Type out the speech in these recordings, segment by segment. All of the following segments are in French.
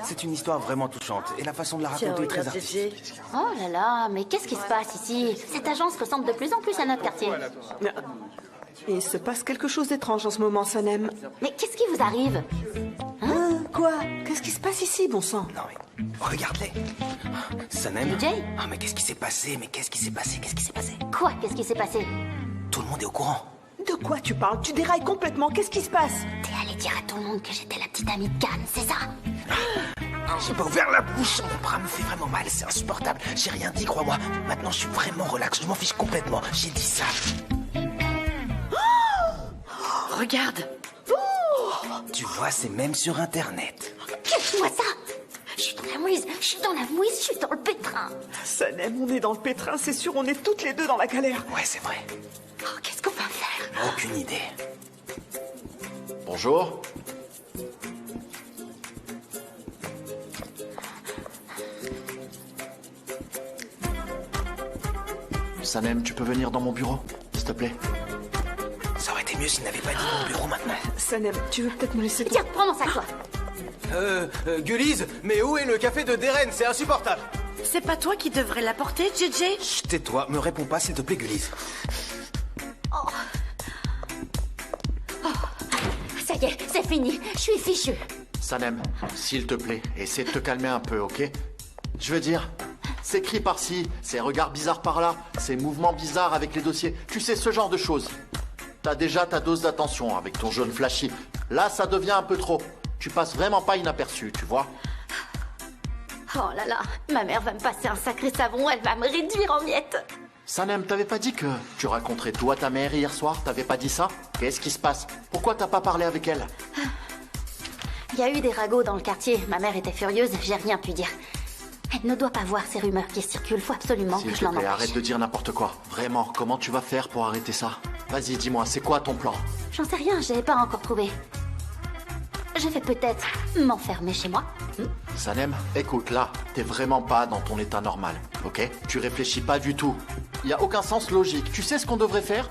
C'est une histoire vraiment touchante et la façon de la raconter est très artistique. Oh là là, mais qu'est-ce qui se passe ici? Cette agence ressemble de plus en plus à notre quartier. Il se passe quelque chose d'étrange en ce moment, Sanem. Mais qu'est-ce qui vous arrive? Quoi? Qu'est-ce qui se passe ici, bon sang? Non mais, regarde-les. Sanem. Jay? Ah mais qu'est-ce qui s'est passé? Qu'est-ce qui s'est passé? Quoi? Qu'est-ce qui s'est passé? Tout le monde est au courant. De quoi tu parles? Tu dérailles complètement. Qu'est-ce qui se passe? T'es allé dire à tout le monde que j'étais la petite amie de Cannes, c'est ça? J'ai pas ouvert la bouche, mon bras me fait vraiment mal, c'est insupportable. J'ai rien dit, crois-moi. Maintenant, je suis vraiment relax, je m'en fiche complètement. J'ai dit ça. Regarde! Tu vois, c'est même sur Internet. Cache-moi ça! Je suis dans la mouise, je suis dans le pétrin. Sanem, on est dans le pétrin, c'est sûr, on est toutes les deux dans la galère. Ouais, c'est vrai. Oh, qu'est-ce qu'on va faire? Aucune idée. Bonjour. Sanem, tu peux venir dans mon bureau, s'il te plaît? Ça aurait été mieux s'il n'avait pas dit mon bureau maintenant. Sanem, tu veux peut-être me laisser... Tiens, prends mon sac, toi. Gullies, mais où est le café de Deren? C'est insupportable. C'est pas toi qui devrais l'apporter, JJ? Chut, tais-toi, me réponds pas, s'il te plaît, Gullies. Ça y est, c'est fini. Je suis fichu. Sanem, s'il te plaît, essaie de te calmer un peu, ok? Je veux dire, ces cris par-ci, ces regards bizarres par-là, ces mouvements bizarres avec les dossiers, tu sais, ce genre de choses. T'as déjà ta dose d'attention avec ton jaune flashy. Là, ça devient un peu trop. Tu passes vraiment pas inaperçu, tu vois? Oh là là, ma mère va me passer un sacré savon, elle va me réduire en miettes. Sanem, t'avais pas dit que tu raconterais tout à ta mère hier soir? T'avais pas dit ça? Qu'est-ce qui se passe? Pourquoi t'as pas parlé avec elle? Il y a eu des ragots dans le quartier, ma mère était furieuse, j'ai rien pu dire. Elle ne doit pas voir ces rumeurs qui circulent, faut absolument S'il que je te l'en plaît, empêche. arrête de dire n'importe quoi. Vraiment, comment tu vas faire pour arrêter ça? Vas-y, dis-moi, c'est quoi ton plan? J'en sais rien, j'ai pas encore trouvé. Je vais peut-être m'enfermer chez moi. Sanem, écoute, là, t'es vraiment pas dans ton état normal, ok? Tu réfléchis pas du tout. Y a aucun sens logique. Tu sais ce qu'on devrait faire?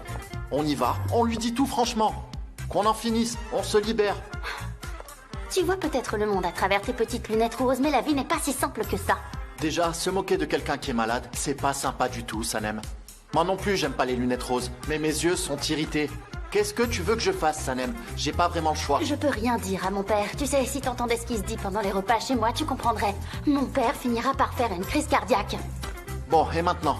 On y va, on lui dit tout franchement. Qu'on en finisse, on se libère. Tu vois peut-être le monde à travers tes petites lunettes roses, mais la vie n'est pas si simple que ça. Déjà, se moquer de quelqu'un qui est malade, c'est pas sympa du tout, Sanem. Moi non plus, j'aime pas les lunettes roses, mais mes yeux sont irrités. Qu'est-ce que tu veux que je fasse, Sanem? J'ai pas vraiment le choix. Je peux rien dire à mon père. Tu sais, si t'entendais ce qui se dit pendant les repas chez moi, tu comprendrais. Mon père finira par faire une crise cardiaque. Bon, et maintenant?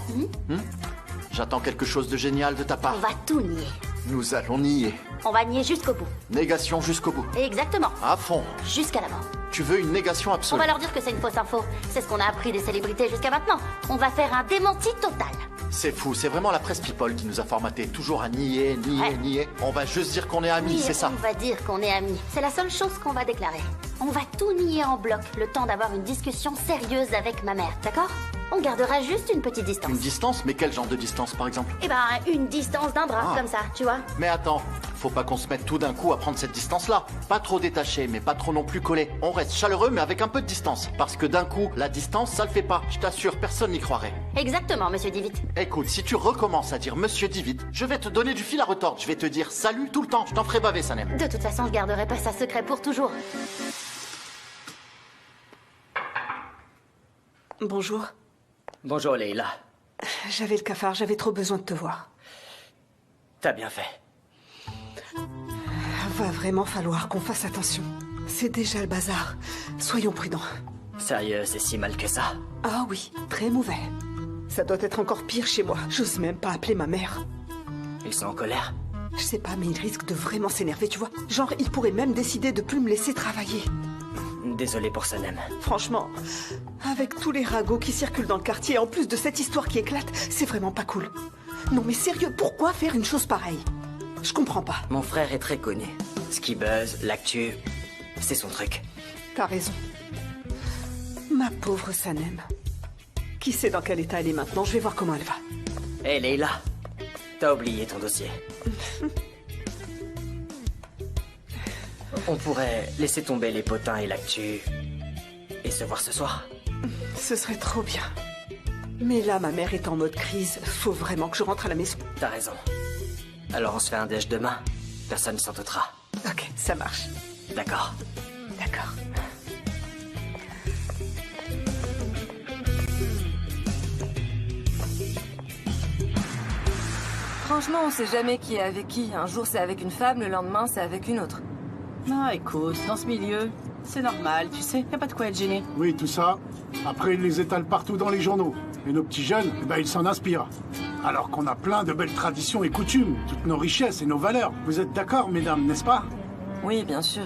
J'attends quelque chose de génial de ta part. On va tout nier. Nous allons nier. On va nier jusqu'au bout. Négation jusqu'au bout. Exactement. À fond. Jusqu'à la mort. Tu veux une négation On absolue. va leur dire que c'est une fausse info. C'est ce qu'on a appris des célébrités jusqu'à maintenant. On va faire un démenti total. C'est fou, c'est vraiment la presse people qui nous a formaté. Toujours à nier, Ouais. nier. On va juste dire qu'on est amis, Oui, c'est ça. on va dire qu'on est amis. C'est la seule chose qu'on va déclarer. On va tout nier en bloc, le temps d'avoir une discussion sérieuse avec ma mère, d'accord? On gardera juste une petite distance. Une distance, mais quel genre de distance par exemple? Eh ben, une distance d'un bras, Ah. comme ça, tu vois? Mais attends, faut pas qu'on se mette tout d'un coup à prendre cette distance-là. Pas trop détaché, mais pas trop non plus collé. On reste chaleureux, mais avec un peu de distance. Parce que d'un coup, la distance, ça le fait pas. Je t'assure, personne n'y croirait. Exactement, monsieur Divitt. Écoute, si tu recommences à dire Monsieur Divitt, je vais te donner du fil à retordre. Je vais te dire salut tout le temps. Je t'en ferai baver, Sanem. De toute façon, je garderai pas ça secret pour toujours. Bonjour. Bonjour, Leila. J'avais le cafard, j'avais trop besoin de te voir. T'as bien fait. Va vraiment falloir qu'on fasse attention. C'est déjà le bazar. Soyons prudents. Sérieux, c'est si mal que ça? Ah oui, très mauvais. Ça doit être encore pire chez moi. J'ose même pas appeler ma mère. Ils sont en colère? Je sais pas, mais il risque de vraiment s'énerver, tu vois. Genre, il pourrait même décider de plus me laisser travailler. Désolé pour Sanem. Franchement, avec tous les ragots qui circulent dans le quartier, en plus de cette histoire qui éclate, c'est vraiment pas cool. Non mais sérieux, pourquoi faire une chose pareille? Je comprends pas. Mon frère est très connu. Ce qui buzz, l'actu, c'est son truc. T'as raison. Ma pauvre Sanem. Qui sait dans quel état elle est maintenant? Je vais voir comment elle va. Hé, Leila, t'as oublié ton dossier. On pourrait laisser tomber les potins et l'actu et se voir ce soir. Ce serait trop bien. Mais là, ma mère est en mode crise. Faut vraiment que je rentre à la maison. T'as raison. Alors on se fait un déj demain. Personne s'en doutera. Ok, ça marche. D'accord. d'accord. Franchement, on sait jamais qui est avec qui. Un jour c'est avec une femme, le lendemain c'est avec une autre. Non, écoute, dans ce milieu, c'est normal, tu sais, y a pas de quoi être gêné. Oui, tout ça. Après, ils les étalent partout dans les journaux. Et nos petits jeunes, eh ben, ils s'en inspirent. Alors qu'on a plein de belles traditions et coutumes, toutes nos richesses et nos valeurs. Vous êtes d'accord, mesdames, n'est-ce pas? Oui, bien sûr.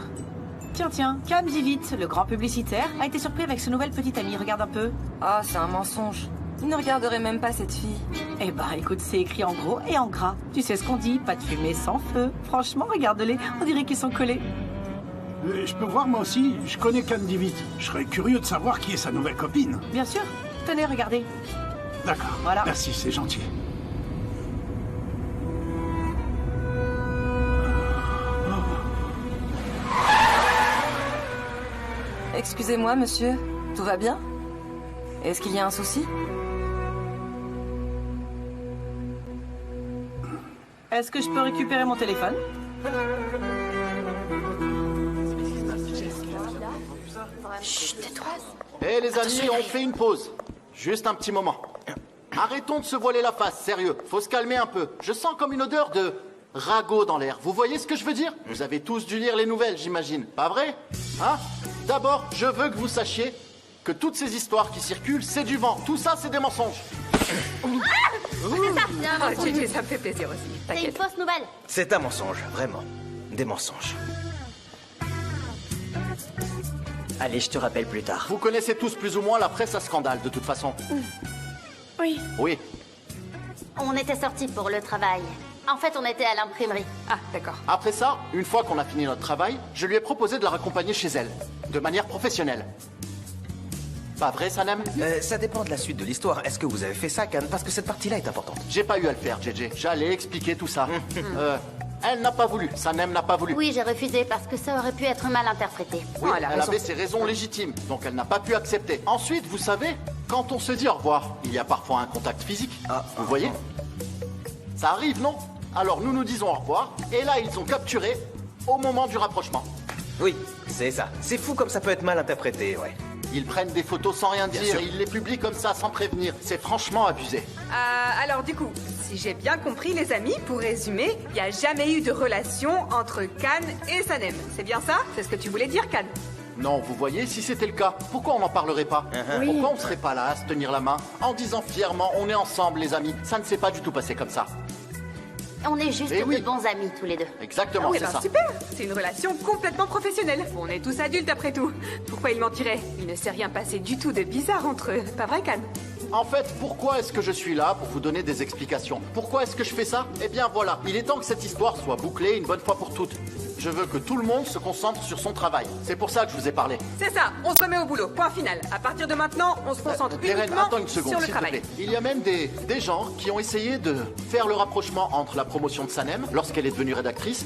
Tiens, Cam dit vite, le grand publicitaire, a été surpris avec ce nouvel petit ami, regarde un peu. Ah, c'est un mensonge. Il ne regarderait même pas cette fille. Eh ben, écoute, c'est écrit en gros et en gras. Tu sais ce qu'on dit, pas de fumée sans feu. Franchement, regarde-les, on dirait qu'ils sont collés. Je peux voir, moi aussi, je connais Candy Vite. Je serais curieux de savoir qui est sa nouvelle copine. Bien sûr, tenez, regardez. D'accord, Voilà. Merci, c'est gentil. Excusez-moi, monsieur. Tout va bien? Est-ce qu'il y a un souci? Est-ce que je peux récupérer mon téléphone? Chut, tais-toi. Eh les amis, on fait une pause. Juste un petit moment. Arrêtons de se voiler la face, sérieux. Faut se calmer un peu. Je sens comme une odeur de ragot dans l'air. Vous voyez ce que je veux dire? Vous avez tous dû lire les nouvelles, j'imagine. Pas vrai? Hein? D'abord, je veux que vous sachiez que toutes ces histoires qui circulent, c'est du vent. Tout ça, c'est des mensonges. Gigi, ça me fait plaisir aussi. C'est une T'inquiète. fausse nouvelle. C'est un mensonge, vraiment. Des mensonges. Allez, je te rappelle plus tard. Vous connaissez tous plus ou moins la presse à scandale, de toute façon. Oui. Oui. On était sortis pour le travail. En fait, on était à l'imprimerie. Ah, d'accord. Après ça, une fois qu'on a fini notre travail, je lui ai proposé de la raccompagner chez elle. De manière professionnelle. Pas vrai, Sanem? Ça dépend de la suite de l'histoire. Est-ce que vous avez fait ça, Can? Parce que cette partie-là est importante. J'ai pas eu à le faire, JJ. J'allais expliquer tout ça. Elle n'a pas voulu. Sanem n'a pas voulu. Oui, j'ai refusé parce que ça aurait pu être mal interprété. Oui, elle a elle raison. avait ses raisons légitimes, donc elle n'a pas pu accepter. Ensuite, vous savez, quand on se dit au revoir, il y a parfois un contact physique. Vous voyez? Ça arrive, non? Alors nous nous disons au revoir, et là ils ont capturé au moment du rapprochement. Oui, c'est ça. C'est fou comme ça peut être mal interprété, ouais. Ils prennent des photos sans rien dire, sûr. et ils les publient comme ça, sans prévenir. C'est franchement abusé. Alors du coup, si j'ai bien compris les amis, pour résumer, il n'y a jamais eu de relation entre Can et Sanem. C'est bien ça? C'est ce que tu voulais dire, Can? Non, vous voyez, si c'était le cas, pourquoi on n'en parlerait pas? Pourquoi on ne serait pas là à se tenir la main, en disant fièrement, on est ensemble les amis? Ça ne s'est pas du tout passé comme ça. On est juste Eh oui. de bons amis tous les deux. Exactement, Oui, c'est ben ça. super. C'est une relation complètement professionnelle. On est tous adultes après tout. Pourquoi il mentirait? Il ne s'est rien passé du tout de bizarre entre eux. Pas vrai, Can? En fait, pourquoi est-ce que je suis là pour vous donner des explications? Pourquoi est-ce que je fais ça? Eh bien voilà, il est temps que cette histoire soit bouclée une bonne fois pour toutes. Je veux que tout le monde se concentre sur son travail. C'est pour ça que je vous ai parlé. C'est ça, on se remet au boulot. Point final. À partir de maintenant, on se concentre Keren, uniquement attends une seconde, sur le s'il te travail. plaît. Il y a même des gens qui ont essayé de faire le rapprochement entre la promotion de Sanem, lorsqu'elle est devenue rédactrice,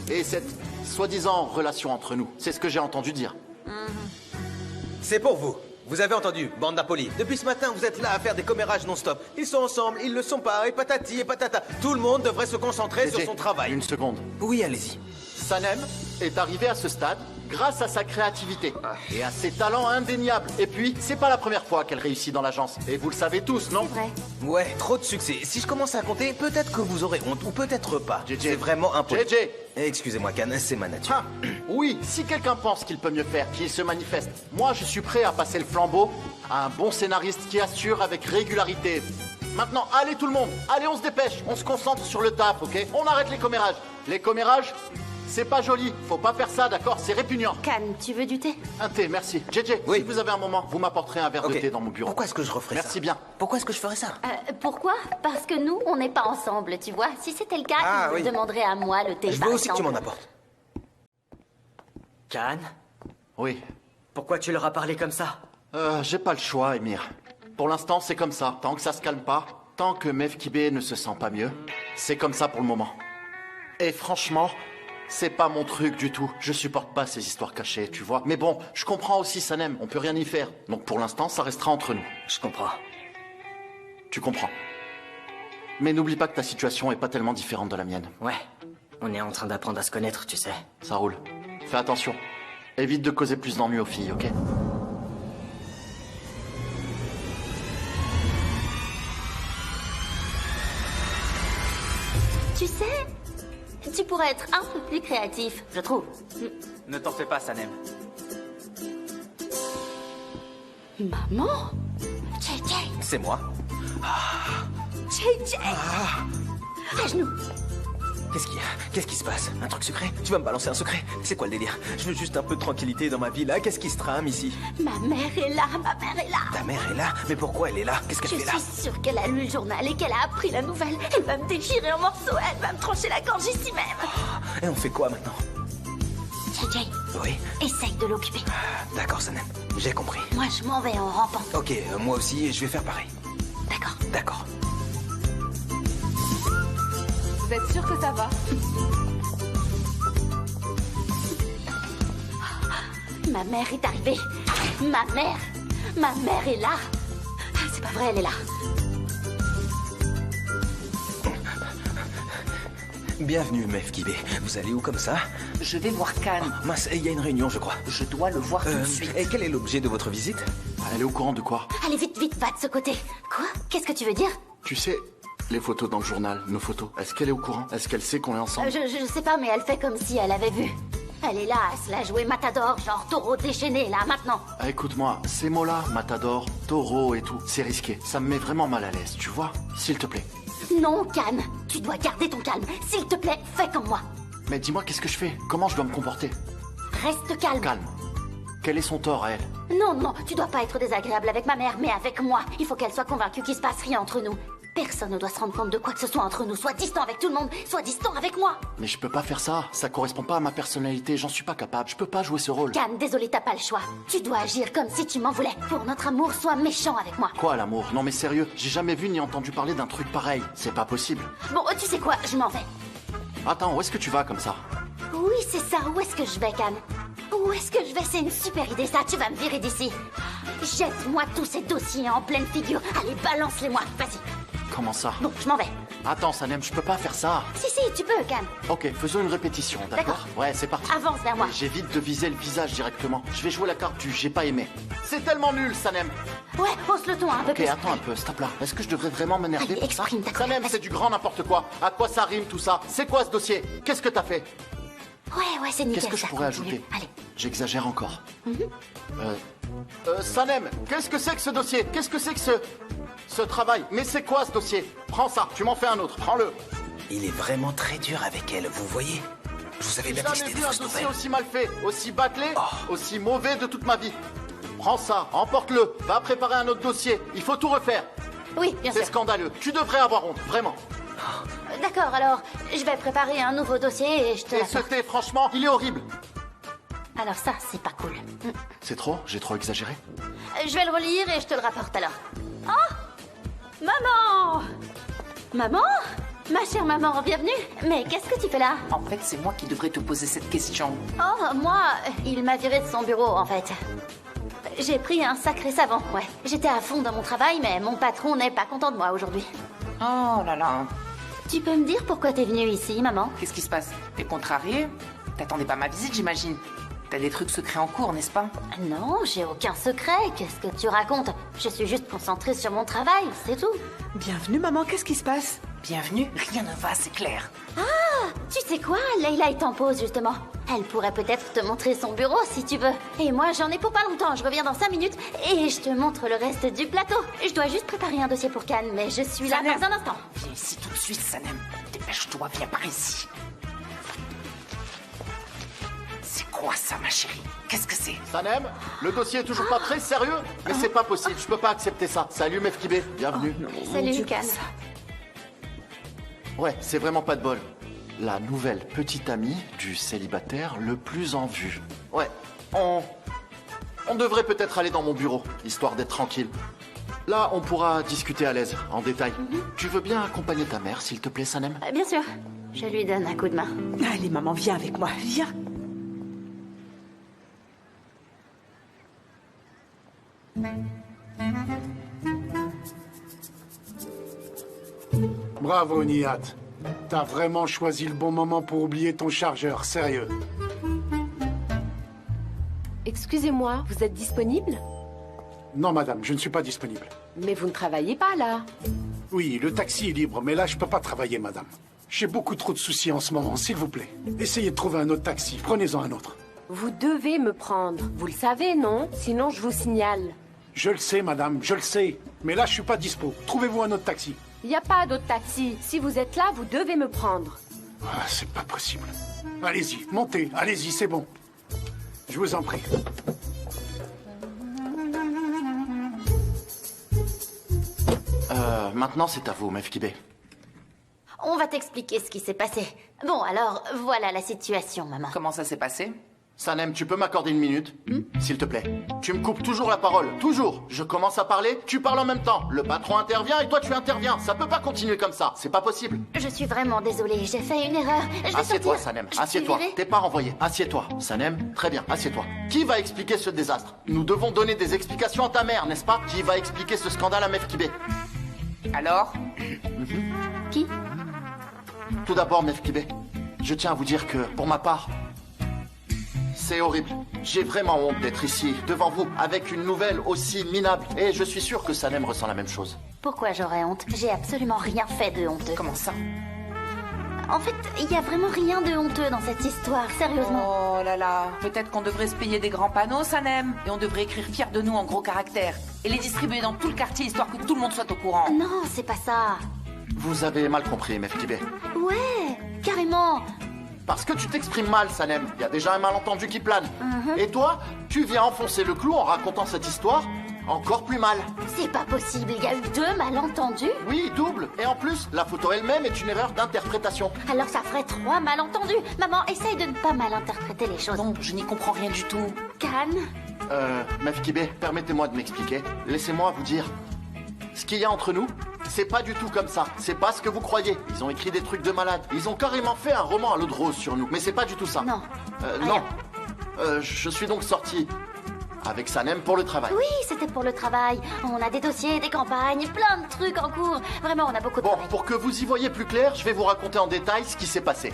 et cette soi-disant relation entre nous. C'est ce que j'ai entendu dire. C'est pour vous. Vous avez entendu, bande d'impolis. Depuis ce matin, vous êtes là à faire des commérages non-stop. Ils sont ensemble, ils le sont pas, et patati et patata. Tout le monde devrait se concentrer sur JJ, son travail. Une seconde. Oui, allez-y. Sanem est arrivé à ce stade grâce à sa créativité et à ses talents indéniables. Et puis, c'est pas la première fois qu'elle réussit dans l'agence. Et vous le savez tous, non? C'est vrai. Ouais, trop de succès. Si je commence à compter, peut-être que vous aurez honte, ou peut-être pas. JJ. C'est vraiment impoli. JJ. Excusez-moi, Can, c'est ma nature. Ah, oui, si quelqu'un pense qu'il peut mieux faire, qu'il se manifeste. Moi, je suis prêt à passer le flambeau à un bon scénariste qui assure avec régularité. Maintenant, allez tout le monde, allez, on se dépêche, on se concentre sur le taf, ok? On arrête les commérages. Les commérages, c'est pas joli, faut pas faire ça, d'accord? C'est répugnant. Can, tu veux du thé? Un thé, merci. JJ, Oui. si vous avez un moment, vous m'apporterez un verre de Ok. thé dans mon bureau. Pourquoi est-ce que je referais ça? Merci bien. Pourquoi est-ce que je ferais ça? Pourquoi? Parce que nous, on n'est pas ensemble, tu vois. Si c'était le cas, Ah, tu me oui. demanderais à moi le thé. Je par veux aussi que tu exemple. m'en apportes. Can, Oui. pourquoi tu leur as parlé comme ça? J'ai pas le choix, Emir. Pour l'instant, c'est comme ça. Tant que ça se calme pas, tant que Mefkibé ne se sent pas mieux, c'est comme ça pour le moment. Et franchement, c'est pas mon truc du tout. Je supporte pas ces histoires cachées, tu vois. Mais bon, je comprends aussi Sanem, on peut rien y faire. Donc pour l'instant, ça restera entre nous. Je comprends. Tu comprends. Mais n'oublie pas que ta situation est pas tellement différente de la mienne. Ouais, on est en train d'apprendre à se connaître, tu sais. Ça roule. Fais attention. Évite de causer plus d'ennuis aux filles, ok? Tu sais, tu pourrais être un peu plus créatif, je trouve. Ne t'en fais pas, Sanem. Maman? JJ? C'est moi. JJ? À genoux. Qu'est-ce qui se passe? Un truc secret? Tu vas me balancer un secret? C'est quoi le délire? Je veux juste un peu de tranquillité dans ma vie là. Qu'est-ce qui se trame ici? Ma mère est là, ma mère est là. Ta mère est là? Mais pourquoi elle est là? Qu'est-ce qu'elle fait là? Je suis sûre qu'elle a lu le journal et qu'elle a appris la nouvelle. Elle va me déchirer en morceaux, elle va me trancher la gorge ici même. Et on fait quoi maintenant? JJ, Oui? essaye de l'occuper. D'accord, Sanem. J'ai compris. Moi, je m'en vais en rampant. Ok, moi aussi, je vais faire pareil. D'accord. D'accord. Vous êtes sûr que ça va? Ma mère est arrivée. Ma mère est là. C'est pas vrai, elle est là. Bienvenue, Mev Kibé. Vous allez où comme ça? Je vais voir Khan. Mince, il y a une réunion, je crois. Je dois le voir tout de suite. Et quel est l'objet de votre visite? Elle est au courant de quoi? Allez, vite, vite, va de ce côté. Quoi? Qu'est-ce que tu veux dire? Tu sais, les photos dans le journal, nos photos, est-ce qu'elle est au courant? Est-ce qu'elle sait qu'on est ensemble? Je sais pas, mais elle fait comme si elle avait vu. Elle est là, elle se l'a joué Matador, genre taureau déchaîné, là, maintenant. Ah, écoute-moi, ces mots-là, Matador, taureau et tout, c'est risqué. Ça me met vraiment mal à l'aise, tu vois? S'il te plaît. Non, Khan, tu dois garder ton calme. S'il te plaît, fais comme moi. Mais dis-moi, qu'est-ce que je fais? Comment je dois me comporter? Reste calme. Calme. Quel est son tort à elle? Non, non, tu dois pas être désagréable avec ma mère, mais avec moi. Il faut qu'elle soit convaincue qu'il se passe rien entre nous. Personne ne doit se rendre compte de quoi que ce soit entre nous. Sois distant avec tout le monde, sois distant avec moi. Mais je peux pas faire ça. Ça correspond pas à ma personnalité. J'en suis pas capable. Je peux pas jouer ce rôle. Khan, désolé, t'as pas le choix. Tu dois agir comme si tu m'en voulais. Pour notre amour, sois méchant avec moi. Quoi, l'amour? Non mais sérieux, j'ai jamais vu ni entendu parler d'un truc pareil. C'est pas possible. Bon, tu sais quoi, je m'en vais. Attends, où est-ce que tu vas comme ça? Oui, c'est ça. Où est-ce que je vais, Khan? Où est-ce que je vais? C'est une super idée, ça. Tu vas me virer d'ici. Jette-moi tous ces dossiers en pleine figure. Allez, balance-les-moi. Vas-y. Comment ça? Bon, je m'en vais. Attends, Sanem, je peux pas faire ça. Si, tu peux, Khan. Ok, faisons une répétition, d'accord? Ouais, c'est parti. Avance vers moi. J'évite de viser le visage directement. Je vais jouer la carte du j'ai pas aimé. C'est tellement nul, Sanem. Ouais, hausse le ton un peu Ok, plus. attends un peu, stop là. Est-ce que je devrais vraiment m'énerver Allez, pour ça? exprime ta colère, Sanem, vas-y. c'est du grand n'importe quoi. À quoi ça rime tout ça? C'est quoi ce dossier? Qu'est-ce que t'as fait? Ouais, c'est nickel. Qu'est-ce que je ça, pourrais continue. ajouter? Allez. J'exagère encore. Sanem, qu'est-ce que c'est que ce dossier? Qu'est-ce que c'est que ce travail? Mais c'est quoi ce dossier? Prends ça, tu m'en fais un autre, prends-le. Il est vraiment très dur avec elle, vous voyez? Je vous avais J'ai bien dit que jamais c'était des vu un fausses dossier nouvelles. aussi mal fait, aussi bâclé, Oh. aussi mauvais de toute ma vie. Prends ça, emporte-le, va préparer un autre dossier. Il faut tout refaire. Oui, bien C'est sûr. scandaleux. Tu devrais avoir honte, vraiment. D'accord, alors, je vais préparer un nouveau dossier et je te Et ce l'apporte. thé, franchement, il est horrible. Alors ça, c'est pas cool. C'est trop? J'ai trop exagéré? Je vais le relire et je te le rapporte alors. Oh! Maman! Maman? Ma chère maman, bienvenue. Mais qu'est-ce que tu fais là? En fait, c'est moi qui devrais te poser cette question. Oh, moi, il m'a viré de son bureau, en fait. J'ai pris un sacré savant, ouais. J'étais à fond dans mon travail, mais mon patron n'est pas content de moi aujourd'hui. Oh là là. Tu peux me dire pourquoi t'es venue ici, maman? Qu'est-ce qui se passe? T'es contrariée? T'attendais pas ma visite, j'imagine. T'as des trucs secrets en cours, n'est-ce pas? Non, j'ai aucun secret. Qu'est-ce que tu racontes? Je suis juste concentrée sur mon travail, c'est tout. Bienvenue, maman, qu'est-ce qui se passe? Bienvenue, rien ne va, c'est clair. Tu sais quoi? Leïla est en pause, justement. Elle pourrait peut-être te montrer son bureau, si tu veux. Et moi, j'en ai pour pas longtemps. Je reviens dans 5 minutes et je te montre le reste du plateau. Je dois juste préparer un dossier pour Cannes, mais je suis là Sanem. dans un instant. Viens ici tout de suite, Sanem. Dépêche-toi, viens par ici. C'est quoi ça, ma chérie? Qu'est-ce que c'est? Sanem, le dossier est toujours pas très sérieux? Mais c'est pas possible, je peux pas accepter ça. Salut, Mefkibé, bienvenue. Salut, Cannes. Ouais, c'est vraiment pas de bol. La nouvelle petite amie du célibataire le plus en vue. Ouais, on devrait peut-être aller dans mon bureau, histoire d'être tranquille. Là, on pourra discuter à l'aise, en détail. Tu veux bien accompagner ta mère, s'il te plaît, Sanem? Bien sûr. Je lui donne un coup de main. Allez, maman, viens avec moi, viens. Bravo, Nihat. T'as vraiment choisi le bon moment pour oublier ton chargeur, sérieux. Excusez-moi, vous êtes disponible? Non, madame, je ne suis pas disponible. Mais vous ne travaillez pas là. Oui, le taxi est libre, mais là, je peux pas travailler, madame. J'ai beaucoup trop de soucis en ce moment, s'il vous plaît. Essayez de trouver un autre taxi, prenez-en un autre. Vous devez me prendre. Vous le savez, non? Sinon, je vous signale. Je le sais, madame, je le sais. Mais là, je suis pas dispo. Trouvez-vous un autre taxi. Il n'y a pas d'autre taxi. Si vous êtes là, vous devez me prendre. Ah, c'est pas possible. Allez-y, montez, allez-y, c'est bon. Je vous en prie. Maintenant, c'est à vous, Mefkibé. On va t'expliquer ce qui s'est passé. Bon, alors, voilà la situation, maman. Comment ça s'est passé? Sanem, tu peux m'accorder une minute s'il te plaît. Tu me coupes toujours la parole, toujours. Je commence à parler, tu parles en même temps. Le patron intervient et toi tu interviens. Ça peut pas continuer comme ça, c'est pas possible. Je suis vraiment désolée, j'ai fait une erreur. Assieds-toi, Sanem, assieds-toi. T'es pas renvoyé, assieds-toi. Sanem, très bien, assieds-toi. Qui va expliquer ce désastre? Nous devons donner des explications à ta mère, n'est-ce pas? Qui va expliquer ce scandale à Mefkibé? Alors? Qui? Tout d'abord, Mefkibé, je tiens à vous dire que, pour ma part, c'est horrible. J'ai vraiment honte d'être ici, devant vous, avec une nouvelle aussi minable. Et je suis sûr que Sanem ressent la même chose. Pourquoi j'aurais honte? J'ai absolument rien fait de honteux. Comment ça? En fait, il y a vraiment rien de honteux dans cette histoire, sérieusement. Oh là là, peut-être qu'on devrait se payer des grands panneaux, Sanem. Et on devrait écrire fiers de nous en gros caractères. Et les distribuer dans tout le quartier, histoire que tout le monde soit au courant. Non, c'est pas ça. Vous avez mal compris, Mefkibé. Ouais, carrément. Parce que tu t'exprimes mal, Sanem. Il y a déjà un malentendu qui plane. Et toi, tu viens enfoncer le clou en racontant cette histoire encore plus mal. C'est pas possible, il y a eu 2 malentendus? Oui, double. Et en plus, la photo elle-même est une erreur d'interprétation. Alors ça ferait 3 malentendus. Maman, essaye de ne pas mal interpréter les choses. Non, je n'y comprends rien du tout. Can? Mefkibé, permettez-moi de m'expliquer. Laissez-moi vous dire. Ce qu'il y a entre nous, c'est pas du tout comme ça. C'est pas ce que vous croyez. Ils ont écrit des trucs de malade. Ils ont carrément fait un roman à l'eau de rose sur nous. Mais c'est pas du tout ça. Non. Non. Je suis donc sorti avec Sanem pour le travail. Oui, c'était pour le travail. On a des dossiers, des campagnes, plein de trucs en cours. Vraiment, on a beaucoup de travail. Pour que vous y voyez plus clair, je vais vous raconter en détail ce qui s'est passé.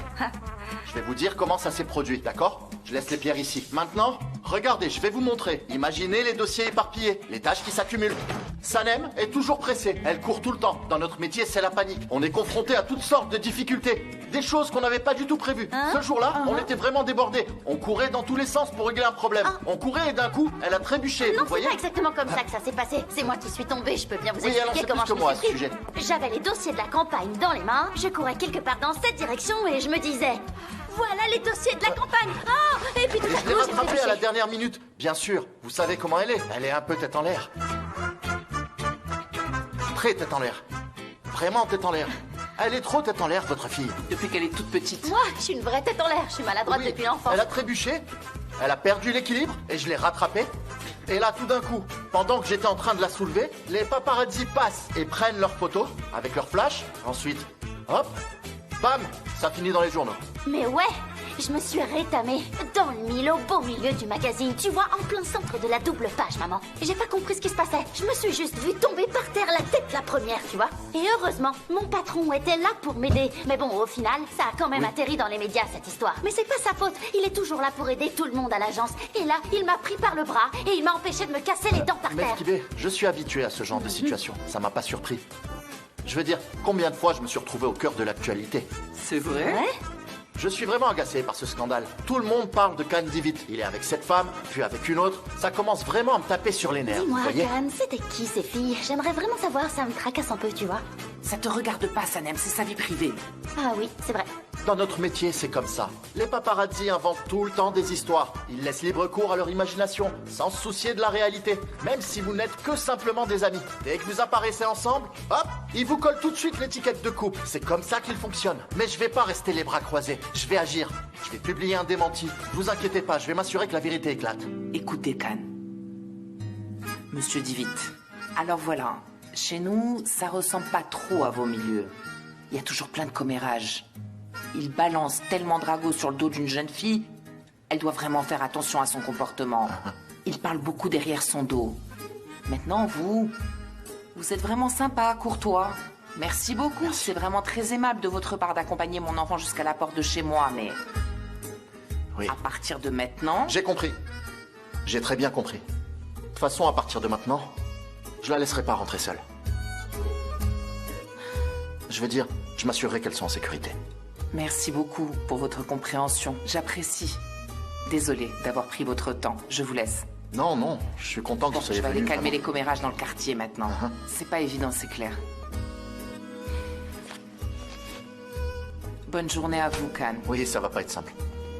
Je vais vous dire comment ça s'est produit, d'accord? Je laisse les pierres ici. Maintenant, regardez, je vais vous montrer. Imaginez les dossiers éparpillés, les tâches qui s'accumulent. Sanem est toujours pressée, elle court tout le temps. Dans notre métier, c'est la panique. On est confronté à toutes sortes de difficultés. Des choses qu'on n'avait pas du tout prévues. Ce jour-là, on était vraiment débordés. On courait dans tous les sens pour régler un problème. On courait et d'un coup, elle a trébuché, Non, vous voyez? c'est pas exactement comme ça que ça s'est passé. C'est moi qui suis tombée, je peux bien vous Oui, alors expliquer c'est comment plus je que me moi, suis à ce pris. sujet. J'avais les dossiers de la campagne dans les mains, je courais quelque part dans cette direction et je me disais... Voilà les dossiers de la campagne. Oh, et puis tout Et à je l'ai coup, j'ai rattrapée à la trébuché. dernière minute. Bien sûr, vous savez comment elle est. Elle est un peu tête en l'air. Très tête en l'air. Vraiment tête en l'air. Elle est trop tête en l'air, votre fille. Depuis qu'elle est toute petite. Moi, je suis une vraie tête en l'air. Je suis maladroite Oui, depuis l'enfance. elle a trébuché, elle a perdu l'équilibre et je l'ai rattrapée. Et là, tout d'un coup, pendant que j'étais en train de la soulever, les paparazzi passent et prennent leurs photos avec leur flash. Ensuite, hop, bam, ça finit dans les journaux. Mais ouais, je me suis rétamée dans le mille, au beau milieu du magazine. Tu vois, en plein centre de la double page, maman. J'ai pas compris ce qui se passait. Je me suis juste vue tomber par terre la tête la première, tu vois. Et heureusement, mon patron était là pour m'aider. Mais bon, au final, ça a quand même atterri dans les médias, cette histoire. Mais c'est pas sa faute. Il est toujours là pour aider tout le monde à l'agence. Et là, il m'a pris par le bras et il m'a empêché de me casser les dents par terre. Mefkibé, je suis habitué à ce genre de situation. Ça m'a pas surpris. Je veux dire, combien de fois je me suis retrouvé au cœur de l'actualité? C'est vrai? Ouais? Je suis vraiment agacé par ce scandale. Tout le monde parle de Can Divit. Il est avec cette femme, puis avec une autre. Ça commence vraiment à me taper sur les nerfs, vous Dis-moi, voyez? Can, c'était qui ces filles? J'aimerais vraiment savoir, ça me tracasse un peu, tu vois. Ça te regarde pas, Sanem, c'est sa vie privée. Ah oui, c'est vrai. Dans notre métier, c'est comme ça. Les paparazzi inventent tout le temps des histoires. Ils laissent libre cours à leur imagination, sans se soucier de la réalité. Même si vous n'êtes que simplement des amis. Dès que vous apparaissez ensemble, hop, ils vous collent tout de suite l'étiquette de couple. C'est comme ça qu'ils fonctionnent. Mais je vais pas rester les bras croisés. Je vais agir. Je vais publier un démenti. Vous inquiétez pas, je vais m'assurer que la vérité éclate. Écoutez, Can. Monsieur Divit. Alors voilà, chez nous, ça ressemble pas trop à vos milieux. Il y a toujours plein de commérages. Il balance tellement Drago sur le dos d'une jeune fille, elle doit vraiment faire attention à son comportement. Il parle beaucoup derrière son dos. Maintenant, vous êtes vraiment sympa, courtois. Merci beaucoup, c'est vraiment très aimable de votre part d'accompagner mon enfant jusqu'à la porte de chez moi, mais... Oui. À partir de maintenant... J'ai compris. J'ai très bien compris. De toute façon, à partir de maintenant, je la laisserai pas rentrer seule. Je veux dire, je m'assurerai qu'elles sont en sécurité. Merci beaucoup pour votre compréhension. J'apprécie. Désolé d'avoir pris votre temps. Je vous laisse. Non, non, je suis content que vous soyez Je vais aller venu, calmer vraiment. les commérages dans le quartier maintenant. C'est pas évident, c'est clair. Bonne journée à vous, Khan. Oui, ça va pas être simple.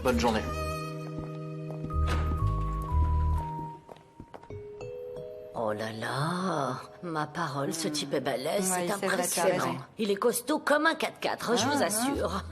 Bonne journée. Oh là là, ma parole, ce type est balèze, Ouais, c'est c'est vrai, tu as raison. impressionnant. Il est costaud comme un 4x4, je vous assure.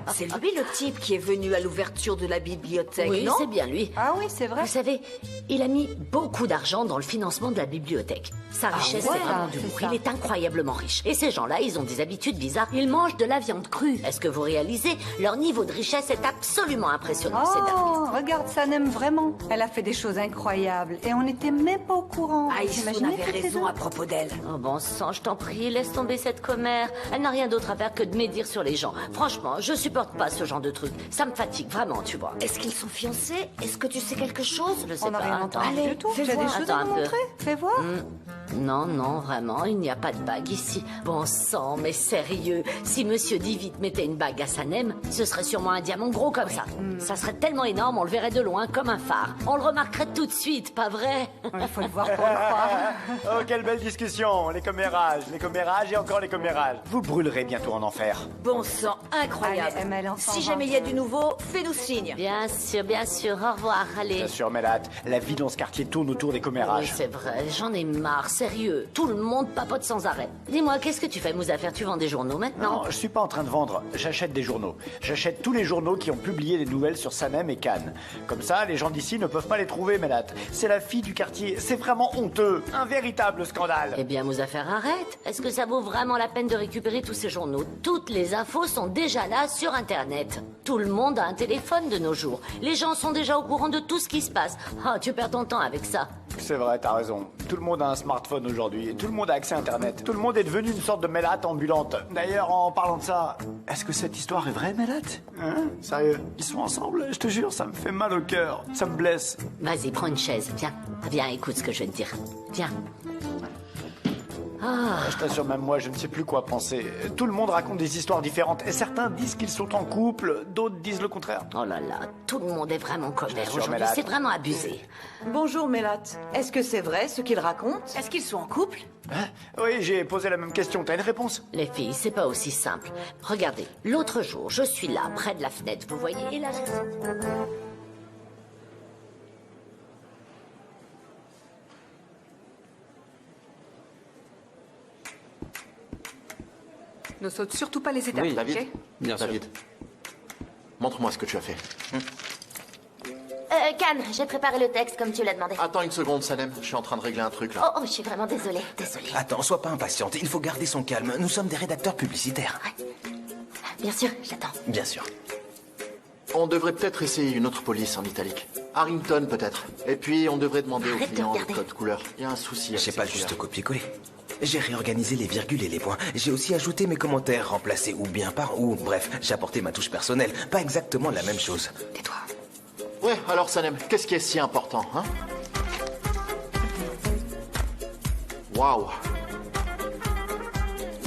C'est lui le type qui est venu à l'ouverture de la bibliothèque, Oui, non? c'est bien lui. Ah oui, c'est vrai. Vous savez, il a mis beaucoup d'argent dans le financement de la bibliothèque. Sa richesse, ouais, c'est vraiment du c'est lourd. ça. Il est incroyablement riche. Et ces gens-là, ils ont des habitudes bizarres. Ils mangent de la viande crue. Est-ce que vous réalisez? Leur niveau de richesse est absolument impressionnant. C'est dingue. Oh, regarde, Sanem, vraiment. Elle a fait des choses incroyables et on n'était même pas au courant. Aïs, vous Imaginez avez toutes ces raison deux. à propos d'elle. Oh bon sang, je t'en prie, laisse tomber cette commère. Elle n'a rien d'autre à faire que de médire sur les gens. Franchement, je supporte pas ce genre de truc. Ça me fatigue vraiment, tu vois. Est-ce qu'ils sont fiancés? Est-ce que tu sais quelque chose? Je sais On n'a pas. rien Attends. entendu Allez, du tout. fais J'ai des voir. choses Attends à un vous peu. montrer. Fais voir. Non, non, vraiment, il n'y a pas de bague ici. Bon sang, mais sérieux, si Monsieur Divit mettait une bague à Sanem, ce serait sûrement un diamant gros comme ça. Ça serait tellement énorme, on le verrait de loin comme un phare. On le remarquerait tout de suite, pas vrai? Il faut le voir pour le croire. Oh, quelle belle discussion. Les commérages et encore les commérages. Vous brûlerez bientôt en enfer. Bon sang, incroyable. Allez, ML, on s'en Si va. jamais il y a du nouveau, fais-nous signe. Bien sûr, au revoir, allez. Bien sûr, Mélat, la vie dans ce quartier tourne autour des Oui, commérages. c'est vrai, j'en ai marre, sérieux. Tout le monde papote sans arrêt. Dis-moi, qu'est-ce que tu fais, Mouzaffer? Tu vends des journaux maintenant? Non, je suis pas en train de vendre, j'achète des journaux. J'achète tous les journaux qui ont publié des nouvelles sur Sanem et Cannes. Comme ça, les gens d'ici ne peuvent pas les trouver, Mélat. C'est la fille du quartier, c'est vraiment honteux. Un véritable scandale. Eh bien, Mouzaffer, arrête. Est-ce que ça vaut vraiment la peine de récupérer tous ces journaux? Toutes les infos sont déjà là sur Internet. Tout le monde a un téléphone de nos jours. Les gens sont déjà au courant de tout ce qui se passe. Ah, tu perds ton temps avec ça. C'est vrai, t'as raison. Tout le monde a un smartphone aujourd'hui. Et tout le monde a accès à Internet. Tout le monde est devenu une sorte de Mélat ambulante. D'ailleurs, en parlant de ça, est-ce que cette histoire est vraie, Mélat? Hein? Sérieux? Ils sont ensemble? Je te jure, ça me fait mal au cœur. Ça me blesse. Vas-y, prends une chaise. Viens. Viens, écoute ce que je vais te dire. Viens. Ah. Je t'assure, même moi, je ne sais plus quoi penser. Tout le monde raconte des histoires différentes. Et certains disent qu'ils sont en couple, d'autres disent le contraire. Oh là là, tout le monde est vraiment commère t'assure, aujourd'hui. Mélat. C'est vraiment abusé. Bonjour, Mélat. Est-ce que c'est vrai ce qu'ils racontent? Est-ce qu'ils sont en couple? Hein? Oui, j'ai posé la même question. T'as une réponse? Les filles, c'est pas aussi simple. Regardez, l'autre jour, je suis là, près de la fenêtre, vous voyez, et là... Ne saute surtout pas les étapes, Oui, David. ok? Bien sûr. David, montre-moi ce que tu as fait. Cannes, j'ai préparé le texte comme tu l'as demandé. Attends une seconde, Sanem. Je suis en train de régler un truc là. Oh, je suis vraiment désolée. Attends, sois pas impatiente. Il faut garder son calme. Nous sommes des rédacteurs publicitaires. Bien sûr, j'attends. Bien sûr. On devrait peut-être essayer une autre police en italique. Harrington peut-être. Et puis on devrait demander aux Arrête de clients le regarder. code couleur. Il y a un souci avec J'ai ces pas couleurs. juste copier-coller. J'ai réorganisé les virgules et les points. J'ai aussi ajouté mes commentaires, remplacés ou bien par ou. Bref, j'ai apporté ma touche personnelle. Pas exactement la même chose. Tais-toi. Ouais, alors Sanem, qu'est-ce qui est si important, hein? Waouh.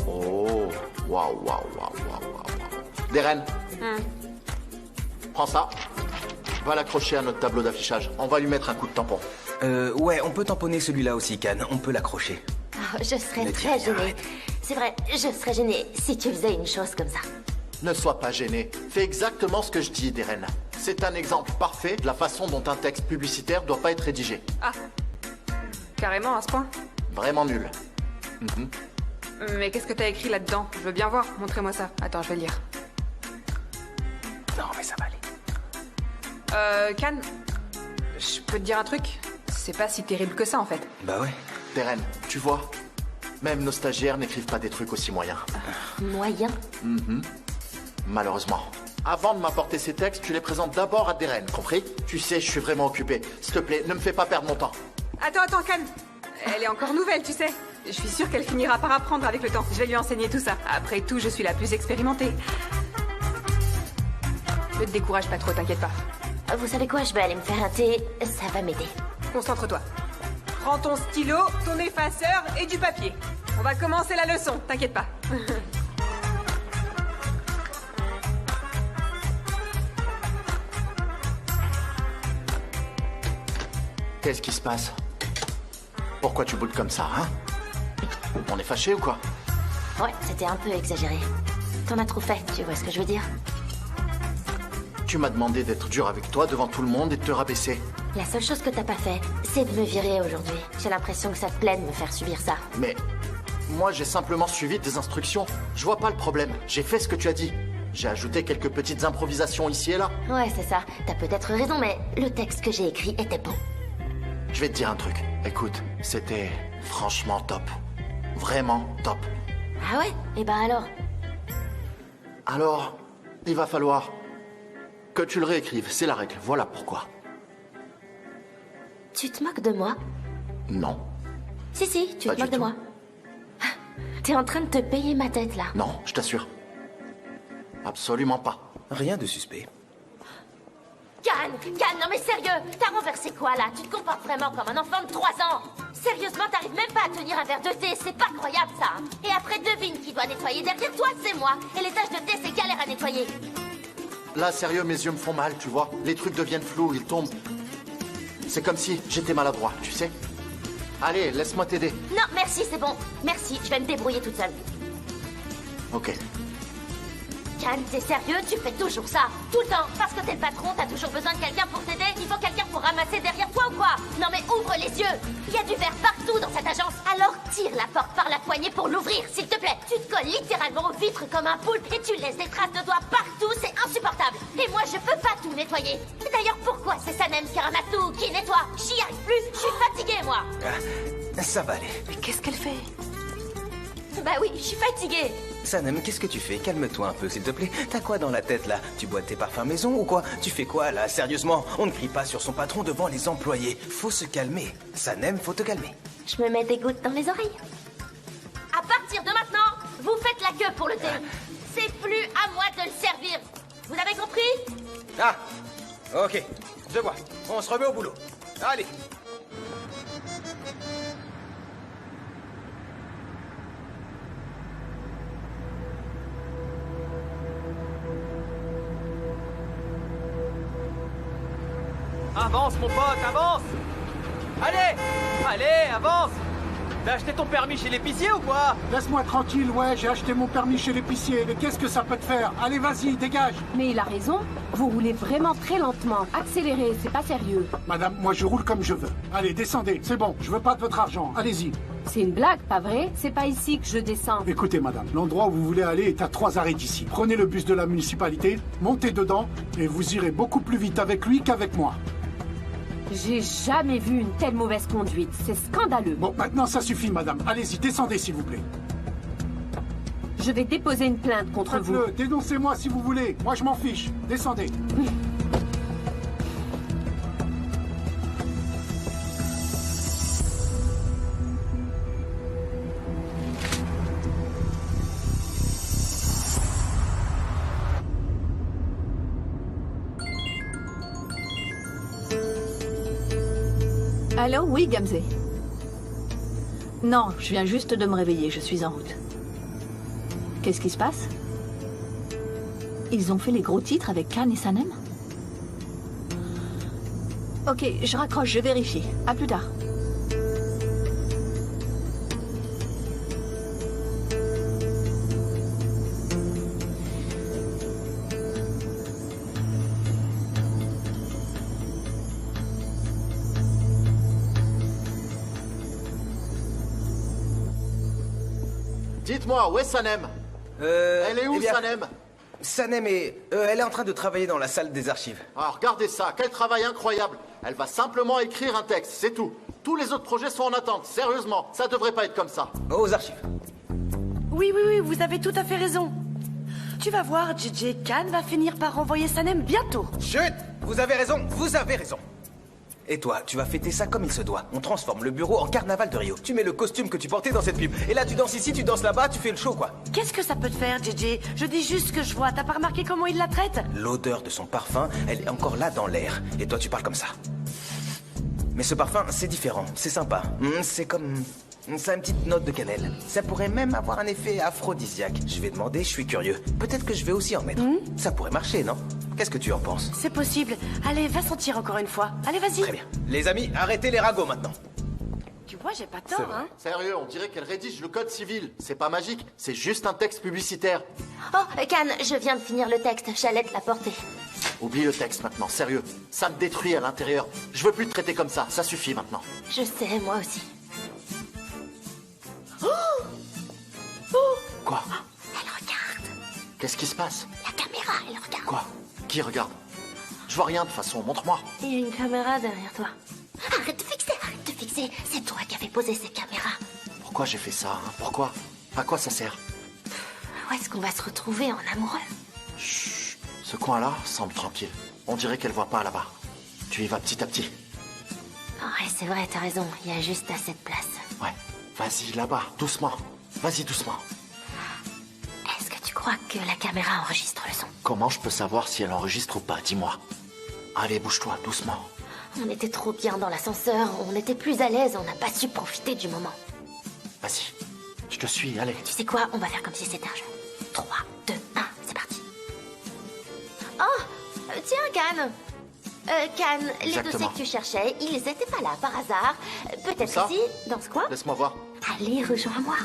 Oh, waouh, waouh, waouh, waouh, waouh. Deren, prends ça. Va l'accrocher à notre tableau d'affichage. On va lui mettre un coup de tampon. Ouais, on peut tamponner celui-là aussi, Cannes. On peut l'accrocher. Oh, je serais Ne dis très rien, gênée. arrête. C'est vrai, je serais gênée si tu faisais une chose comme ça. Ne sois pas gêné. Fais exactement ce que je dis, Deren. C'est un exemple parfait de la façon dont un texte publicitaire doit pas être rédigé. Ah. Carrément, à ce point? Vraiment nul. Mhm. Mais qu'est-ce que t'as écrit là-dedans? Je veux bien voir. Montrez-moi ça. Attends, je vais lire. Non, mais ça va aller. Cannes, je peux te dire un truc? C'est pas si terrible que ça, en fait. Bah ouais. Deren, tu vois, même nos stagiaires n'écrivent pas des trucs aussi moyens. Moyen? Mhm. Malheureusement. Avant de m'apporter ces textes, tu les présentes d'abord à Deren, compris? Tu sais, je suis vraiment occupé. S'il te plaît, ne me fais pas perdre mon temps. Attends, Cannes. Elle est encore nouvelle, tu sais. Je suis sûre qu'elle finira par apprendre avec le temps. Je vais lui enseigner tout ça. Après tout, je suis la plus expérimentée. Ne te décourage pas trop, t'inquiète pas. Vous savez quoi, je vais aller me faire un thé. Ça va m'aider. concentre-toi. Prends ton stylo, ton effaceur et du papier. On va commencer la leçon, t'inquiète pas. Qu'est-ce qui se passe? Pourquoi tu boudes comme ça, hein? On est fâchés ou quoi? Ouais, c'était un peu exagéré. T'en as trop fait, tu vois ce que je veux dire? Tu m'as demandé d'être dur avec toi devant tout le monde et de te rabaisser. La seule chose que t'as pas fait, c'est de me virer aujourd'hui. J'ai l'impression que ça te plaît de me faire subir ça. Mais moi, j'ai simplement suivi tes instructions. Je vois pas le problème. J'ai fait ce que tu as dit. J'ai ajouté quelques petites improvisations ici et là. Ouais, c'est ça. T'as peut-être raison, mais le texte que j'ai écrit était bon. Je vais te dire un truc. Écoute, c'était franchement top. Vraiment top. Ah ouais? Et ben alors? Alors, il va falloir que tu le réécrives. C'est la règle. Voilà pourquoi. Tu te moques de moi? Non. Si, tu Pas te moques du de moi. T'es en train de te payer ma tête, là. Non, je t'assure. Absolument pas. Rien de suspect. Can, non mais sérieux, t'as renversé quoi là? Tu te comportes vraiment comme un enfant de 3 ans. Sérieusement, t'arrives même pas à tenir un verre de thé, c'est pas croyable ça. Et après, devine qui doit nettoyer derrière toi, c'est moi. Et les taches de thé, c'est galère à nettoyer. Là, sérieux, mes yeux me font mal, tu vois. Les trucs deviennent flous, ils tombent. C'est comme si j'étais maladroit, tu sais. Allez, laisse-moi t'aider. Non, merci, c'est bon. Merci, je vais me débrouiller toute seule. Ok. Can, t'es sérieux? Tu fais toujours ça, tout le temps. Parce que t'es le patron, t'as toujours besoin de quelqu'un pour t'aider. Il faut quelqu'un pour ramasser derrière toi ou quoi? Non mais ouvre les yeux. Il y a du verre partout dans cette agence. Alors tire la porte par la poignée pour l'ouvrir, s'il te plaît. Tu te colles littéralement aux vitres comme un poulpe et tu laisses des traces de doigts partout, c'est insupportable. Et moi, je peux pas tout nettoyer. Et d'ailleurs, pourquoi c'est Sanem qui ramasse tout, qui nettoie? J'y arrive plus, je suis fatiguée, moi. Ah, ça va aller. Mais qu'est-ce qu'elle fait? Bah oui, je suis fatiguée. Sanem, qu'est-ce que tu fais? Calme-toi un peu, s'il te plaît. T'as quoi dans la tête, là? Tu bois tes parfums maison ou quoi? Tu fais quoi, là? Sérieusement, on ne crie pas sur son patron devant les employés. Faut se calmer. Sanem, faut te calmer. Je me mets des gouttes dans les oreilles. À partir de maintenant, vous faites la queue pour le thé. C'est plus à moi de le servir. Vous avez compris? Ah, ok, je vois. On se remet au boulot. Allez. Avance, mon pote, avance! Allez, avance! T'as acheté ton permis chez l'épicier ou quoi? Laisse-moi tranquille, ouais, j'ai acheté mon permis chez l'épicier. Mais qu'est-ce que ça peut te faire? Allez, vas-y, dégage! Mais il a raison. Vous roulez vraiment très lentement. Accélérez, c'est pas sérieux. Madame, moi je roule comme je veux. Allez, descendez, c'est bon, je veux pas de votre argent, allez-y. C'est une blague, pas vrai? C'est pas ici que je descends. Écoutez, madame, l'endroit où vous voulez aller est à 3 arrêts d'ici. Prenez le bus de la municipalité, montez dedans, et vous irez beaucoup plus vite avec lui qu'avec moi. J'ai jamais vu une telle mauvaise conduite. C'est scandaleux. Bon, maintenant ça suffit, madame. Allez-y, descendez s'il vous plaît. Je vais déposer une plainte contre vous. Faites-le, dénoncez-moi si vous voulez. Moi je m'en fiche. Descendez. Allô, oui, Gamze. Non, je viens juste de me réveiller, je suis en route. Qu'est-ce qui se passe? Ils ont fait les gros titres avec Can et Sanem? Ok, je raccroche, je vérifie. À plus tard. Dites-moi, où est Sanem? Elle est où, Sanem? Sanem elle est en train de travailler dans la salle des archives. Ah, regardez ça, quel travail incroyable. Elle va simplement écrire un texte, c'est tout. Tous les autres projets sont en attente, sérieusement, ça devrait pas être comme ça. Aux archives. Oui, vous avez tout à fait raison. Tu vas voir, JJ, Can va finir par renvoyer Sanem bientôt. Chut! Vous avez raison, vous avez raison. Et toi, tu vas fêter ça comme il se doit. On transforme le bureau en carnaval de Rio. Tu mets le costume que tu portais dans cette pub. Et là, tu danses ici, tu danses là-bas, tu fais le show, quoi. Qu'est-ce que ça peut te faire, JJ? Je dis juste ce que je vois. T'as pas remarqué comment il la traite? L'odeur de son parfum, elle est encore là dans l'air. Et toi, tu parles comme ça. Mais ce parfum, c'est différent, c'est sympa. C'est comme... Ça a une petite note de cannelle. Ça pourrait même avoir un effet aphrodisiaque. Je vais demander, je suis curieux. Peut-être que je vais aussi en mettre. Ça pourrait marcher, non? Qu'est-ce que tu en penses? C'est possible. Allez, va sentir encore une fois. Allez, vas-y. Très bien. Les amis, arrêtez les ragots maintenant. Tu vois, j'ai pas tort, hein. Sérieux, on dirait qu'elle rédige le code civil. C'est pas magique, c'est juste un texte publicitaire. Oh, Can, je viens de finir le texte. J'allais te l'apporter. Oublie le texte maintenant, sérieux. Ça me détruit à l'intérieur. Je veux plus te traiter comme ça suffit maintenant. Je sais, moi aussi. Quoi? Elle regarde. Qu'est-ce qui se passe? La caméra, elle regarde. Quoi? Qui regarde? Je vois rien de toute façon, montre-moi. Il y a une caméra derrière toi. Arrête de fixer, arrête de fixer. C'est toi qui avais posé cette caméra. Pourquoi j'ai fait ça, hein? Pourquoi? À quoi ça sert? Où est-ce qu'on va se retrouver en amoureux? Chut. Ce coin-là semble tranquille. On dirait qu'elle voit pas là-bas. Tu y vas petit à petit. Ouais, c'est vrai, t'as raison. Il y a juste assez de place. Ouais. Vas-y, là-bas, doucement. Vas-y, doucement. Est-ce que tu crois que la caméra enregistre le son? Comment je peux savoir si elle enregistre ou pas? Dis-moi. Allez, bouge-toi, doucement. On était trop bien dans l'ascenseur, on était plus à l'aise, on n'a pas su profiter du moment. Vas-y, je te suis, allez. Tu sais quoi? On va faire comme si c'était un jeu. 3, 2, 1, c'est parti. Oh, tiens, Can. Can, les Exactement. dossiers que tu cherchais, ils étaient pas là par hasard. Peut-être Ça ici, dans ce coin? Laisse-moi voir. Allez, rejoins-moi.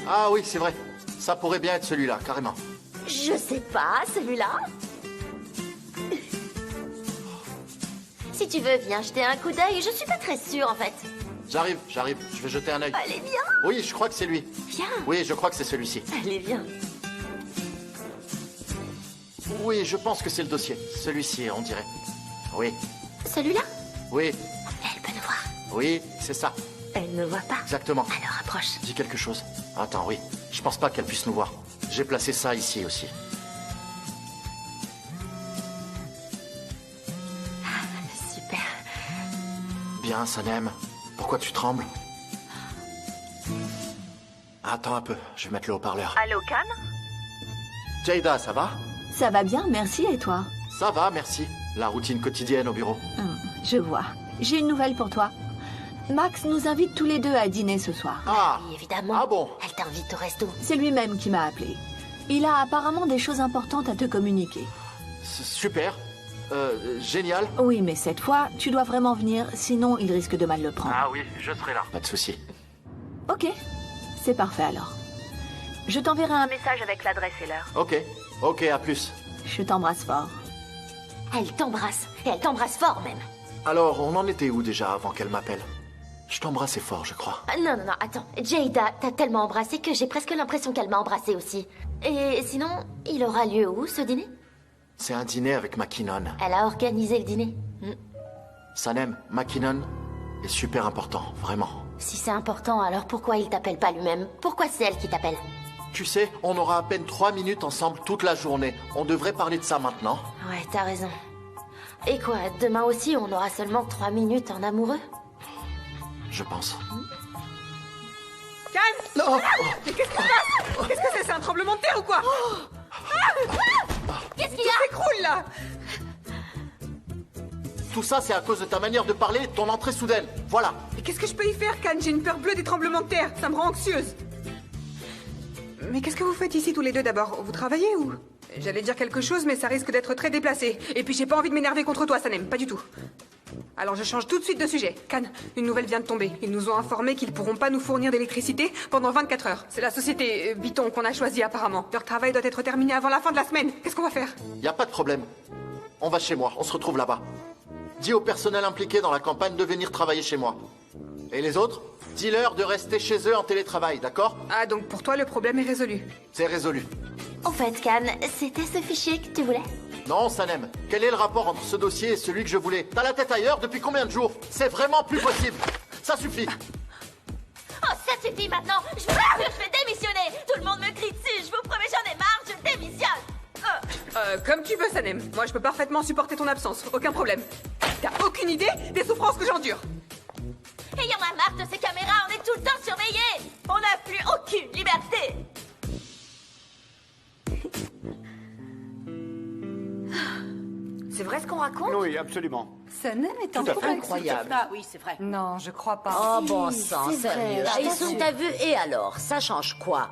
Ah oui, c'est vrai. Ça pourrait bien être celui-là, carrément. Je sais pas, celui-là. Si tu veux, viens jeter un coup d'œil. Je suis pas très sûre, en fait. J'arrive. Je vais jeter un œil. Allez, viens. Oui, je crois que c'est lui. Viens. Oui, je crois que c'est celui-ci. Allez, viens. Oui, je pense que c'est le dossier. Celui-ci, on dirait. Oui. Celui-là? Oui. Elle peut nous voir. Oui, c'est ça. Elle ne voit pas. Exactement. Alors, approche. Dis quelque chose. Attends, oui. Je pense pas qu'elle puisse nous voir. J'ai placé ça ici aussi. Super. Bien, Sanem. Pourquoi tu trembles? Attends un peu, je vais mettre le haut-parleur. Allô, Can? Jada, ça va? Ça va bien, merci, et toi? Ça va, merci. La routine quotidienne au bureau. Je vois. J'ai une nouvelle pour toi. Max nous invite tous les deux à dîner ce soir. Ah! Oui, évidemment. Ah bon? Elle t'invite au resto. C'est lui-même qui m'a appelé. Il a apparemment des choses importantes à te communiquer. Super. Génial. Oui, mais cette fois, tu dois vraiment venir, sinon il risque de mal le prendre. Ah oui, je serai là. Pas de souci. Ok, c'est parfait alors. Je t'enverrai un message avec l'adresse et l'heure. Ok, à plus. Je t'embrasse fort. Elle t'embrasse. Et elle t'embrasse fort, même. Alors, on en était où déjà avant qu'elle m'appelle? Je t'embrassais fort, je crois. Ah, non, attends. Jada t'a tellement embrassé que j'ai presque l'impression qu'elle m'a embrassé aussi. Et sinon, il aura lieu où, ce dîner? C'est un dîner avec McKinnon. Elle a organisé le dîner. Sanem, McKinnon est super important, vraiment. Si c'est important, alors pourquoi il t'appelle pas lui-même? Pourquoi c'est elle qui t'appelle? Tu sais, on aura à peine 3 minutes ensemble toute la journée. On devrait parler de ça maintenant. Ouais, t'as raison. Et quoi, demain aussi, on aura seulement 3 minutes en amoureux? Je pense. Can! Non! Mais qu'est-ce qui se passe? Qu'est-ce que c'est? C'est un tremblement de terre ou quoi? Qu'est-ce qu'il y Tout a? s'écroule là! Tout ça, c'est à cause de ta manière de parler et de ton entrée soudaine. Voilà. Mais qu'est-ce que je peux y faire, Can? J'ai une peur bleue des tremblements de terre. Ça me rend anxieuse. Mais qu'est-ce que vous faites ici tous les deux d'abord? Vous travaillez ou? J'allais dire quelque chose, mais ça risque d'être très déplacé. Et puis j'ai pas envie de m'énerver contre toi, Sanem, pas du tout. Alors je change tout de suite de sujet. Can, une nouvelle vient de tomber. Ils nous ont informé qu'ils pourront pas nous fournir d'électricité pendant 24 heures. C'est la société Biton qu'on a choisie apparemment. Leur travail doit être terminé avant la fin de la semaine. Qu'est-ce qu'on va faire? Y a pas de problème. On va chez moi, on se retrouve là-bas. Dis au personnel impliqué dans la campagne de venir travailler chez moi. Et les autres, dis-leur de rester chez eux en télétravail, d'accord? Ah, donc pour toi le problème est résolu. C'est résolu. En fait, Can, c'était ce fichier que tu voulais? Non, Sanem, quel est le rapport entre ce dossier et celui que je voulais? T'as la tête ailleurs depuis combien de jours? C'est vraiment plus possible. Ça suffit. Oh, ça suffit maintenant! Je vous jure, je vais démissionner! Tout le monde me crie dessus, je vous promets, j'en ai marre, je démissionne! Comme tu veux, Sanem. Moi, je peux parfaitement supporter ton absence. Aucun problème. T'as aucune idée des souffrances que j'endure. Et y en a marre de ces caméras, on est tout le temps surveillés! On n'a plus aucune liberté! C'est vrai ce qu'on raconte? Oui, absolument. Sanem est en Tout à fait couple avec incroyable. ce type-là. Oui, c'est vrai. Non, je crois pas. Oh bon sang, c'est sérieux. vrai, Ah, je ils sont t'assure. ta vue et alors, ça change quoi?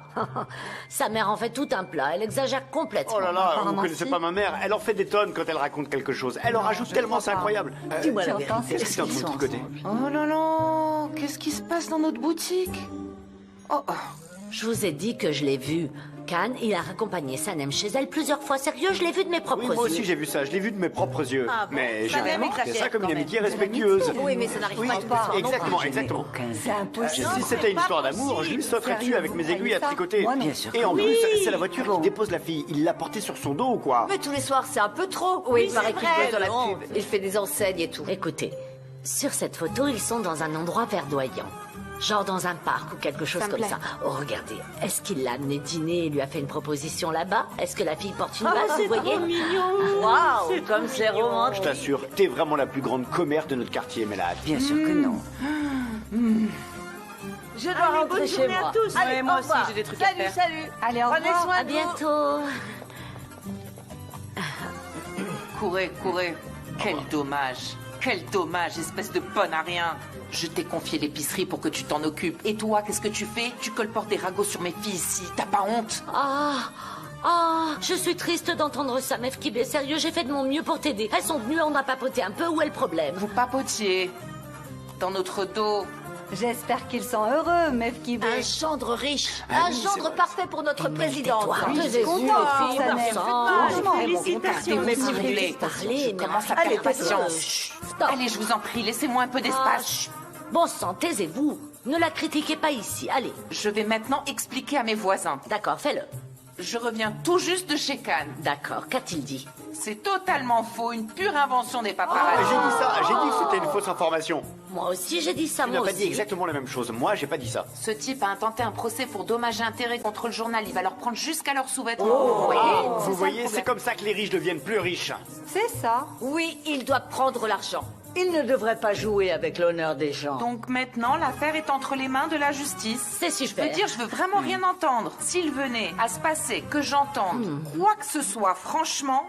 Sa mère en fait tout un plat, elle exagère complètement. Oh là là, vous connaissez pas ma mère, elle en fait des tonnes quand elle raconte quelque chose. Elle en rajoute tellement, c'est incroyable. Dis-moi la vérité. Qu'est-ce que c'est de votre côté? Oh là là, qu'est-ce qui se passe dans notre boutique? Oh, Je vous ai dit que je l'ai vu. Khan, il a raccompagné Sanem chez elle plusieurs fois. Sérieux, je l'ai vu de mes propres Oui, moi yeux. aussi j'ai vu ça, je l'ai vu de mes propres yeux. Ah bon, Mais j'ai Sanem rien est fait ça comme une quand amitié même. respectueuse. Oui, mais ça n'arrive pas tous les soirs non Exactement, plus. exactement. C'est impossible. Si c'était une histoire d'amour, je lui sauterais dessus avec mes aiguilles à tricoter. Bien sûr. Et en plus, c'est la voiture qui dépose la fille. Il l'a portée sur son dos ou quoi? Mais tous les soirs, c'est un peu trop. Oui, il paraît qu'il bosse dans la pub. Il fait des enseignes et tout. Écoutez, sur cette photo, ils sont dans un endroit verdoyant. Genre dans un parc ou quelque chose Ça me comme plaît. ça. Oh, regardez. Est-ce qu'il l'a amené dîner et lui a fait une proposition là-bas? Est-ce que la fille porte une Ah, bague, c'est vous voyez? trop mignon. Waouh, Comme c'est romantique. Je t'assure, t'es vraiment la plus grande commère de notre quartier, Mélade. Bien sûr que non. Je dois rentrer chez moi. Allez, Ouais, moi au aussi, revoir. j'ai des trucs à Salut, faire. salut. Allez, au Prenez revoir. soin À de vous. bientôt. Courez, courez. Quel dommage. Quel dommage, espèce de bonne à rien. Je t'ai confié l'épicerie pour que tu t'en occupes. Et toi, qu'est-ce que tu fais? Tu colportes des ragots sur mes filles ici. T'as pas honte? Je suis triste d'entendre ça, Meuf Kibé. Sérieux, j'ai fait de mon mieux pour t'aider. Elles sont venues, on a papoté un peu. Où est le problème? Vous papotiez. Dans notre dos. J'espère qu'ils sont heureux, Meuf Kibé. Un gendre riche. Ah Un gendre parfait pour notre présidente. tais-toi. Taisez-vous, Content, les filles, Sanem. franchement. Félicitations, Mais s'il vous plaît. laissez parler, Je commence à Allez, perdre tais-toi. patience. Stop. Allez, je vous en prie, laissez-moi un peu d'espace. Bon sang, taisez-vous. Ne la critiquez pas ici. Allez. Je vais maintenant expliquer à mes voisins. D'accord, fais-le. Je reviens tout juste de chez Cannes. D'accord, qu'a-t-il dit? C'est totalement faux, une pure invention des Ah, paparazzi. j'ai dit ça, j'ai dit que c'était une fausse information. Moi aussi, j'ai dit ça, Tu moi n'as pas aussi. dit exactement la même chose. Moi, j'ai pas dit ça. Ce type a intenté un procès pour dommages et intérêts contre le journal. Il va leur prendre jusqu'à leurs sous-vêtements. Vous voyez, c'est comme ça que les riches deviennent plus riches. C'est ça. Oui, il doit prendre l'argent. Il ne devrait pas jouer avec l'honneur des gens. Donc maintenant, l'affaire est entre les mains de la justice. C'est Je super. veux dire, je veux vraiment rien entendre. S'il venait à se passer que j'entende quoi que ce soit, franchement,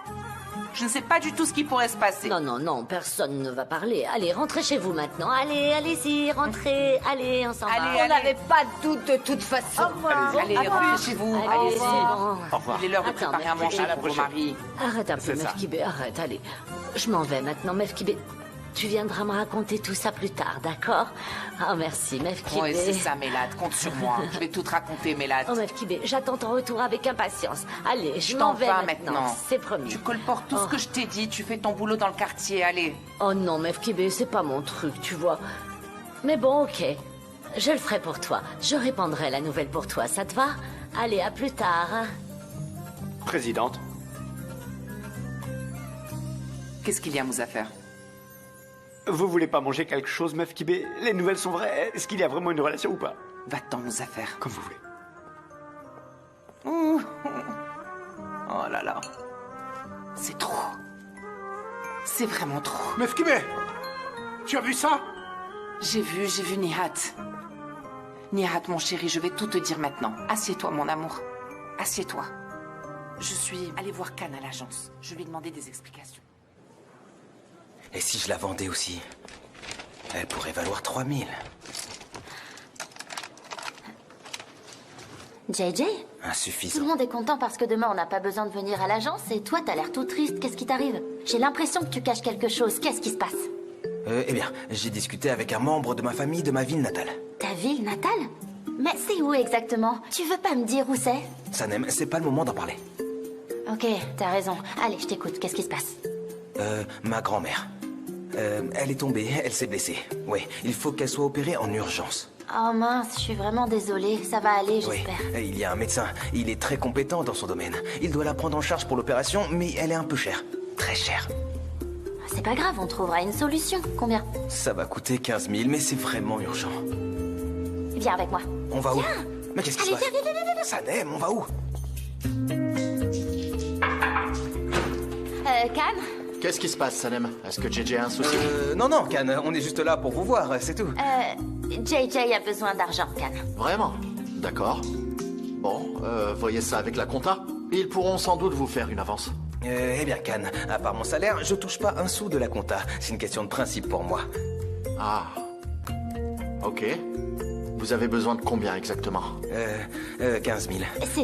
je ne sais pas du tout ce qui pourrait se passer. Non, non, non, personne ne va parler. Allez, rentrez chez vous maintenant. Allez, allez-y, rentrez. Allez, on s'en va. Allez, On n'avait pas de doute de toute façon. Allez, rentrez chez vous. Allez, Allez-y. c'est bon. Au revoir. Il est l'heure de Attends, préparer à mais- manger À la pour vos prochaine. maris. Arrête un peu, C'est ça. Meuf Kibé, arrête, allez. Je m'en vais maintenant, Meuf Kibé. Tu viendras me raconter tout ça plus tard, d'accord? Oh, merci, Meuf Kibé. Oui, c'est ça, Mélade. Compte sur moi. Je vais tout te raconter, Mélade. Oh, Meuf Kibé, j'attends ton retour avec impatience. Allez, je Je m'en t'en vais vas maintenant. maintenant. C'est promis. Tu colportes tout ce que je t'ai dit. Tu fais ton boulot dans le quartier. Allez. Oh non, Meuf Kibé, c'est pas mon truc, tu vois. Mais bon, ok. Je le ferai pour toi. Je répandrai la nouvelle pour toi, ça te va? Allez, à plus tard. Présidente. Qu'est-ce qu'il y a, Mouzaffer? Vous voulez pas manger quelque chose, Meuf Kibé? Les nouvelles sont vraies. Est-ce qu'il y a vraiment une relation ou pas? Va-t'en, Mouzaffer. Comme vous voulez. Ouh. Oh là là. C'est trop. C'est vraiment trop. Meuf Kibé, tu as vu ça? J'ai vu Nihat. Nihat, mon chéri, je vais tout te dire maintenant. Assieds-toi, mon amour. Assieds-toi. Je suis allée voir Khan à l'agence. Je lui ai demandé des explications. Et si je la vendais aussi? Elle pourrait valoir 3000. JJ, tout Insuffisant. le monde est content parce que demain on n'a pas besoin de venir à l'agence et toi t'as l'air tout triste. Qu'est-ce qui t'arrive? J'ai l'impression que tu caches quelque chose. Qu'est-ce qui se passe? Eh bien, j'ai discuté avec un membre de ma famille de ma ville natale. Ta ville natale? Mais c'est où exactement? Tu veux pas me dire où c'est? Sanem, c'est pas le moment d'en parler. Ok, t'as raison. Allez, je t'écoute. Qu'est-ce qui se passe? Ma grand-mère. Elle est tombée, elle s'est blessée. Oui, il faut qu'elle soit opérée en urgence. Oh mince, je suis vraiment désolée. Ça va aller, Oui, j'espère. il y a un médecin. Il est très compétent dans son domaine. Il doit la prendre en charge pour l'opération, mais elle est un peu chère. Très chère. C'est pas grave, on trouvera une solution. Combien? Ça va coûter 15 000, mais c'est vraiment urgent. Viens avec moi. On va où? Mais qu'est-ce qui se Allez, passe? viens. Sanem, on va où? Khan? Qu'est-ce qui se passe, Sanem? Est-ce que JJ a un souci? Non, Khan, on est juste là pour vous voir, c'est tout. JJ a besoin d'argent, Khan. Vraiment? D'accord. Bon, voyez ça avec la compta. Ils pourront sans doute vous faire une avance. Eh bien, Cannes, à part mon salaire, je touche pas un sou de la compta. C'est une question de principe pour moi. Ah. Ok. Vous avez besoin de combien exactement 15 000.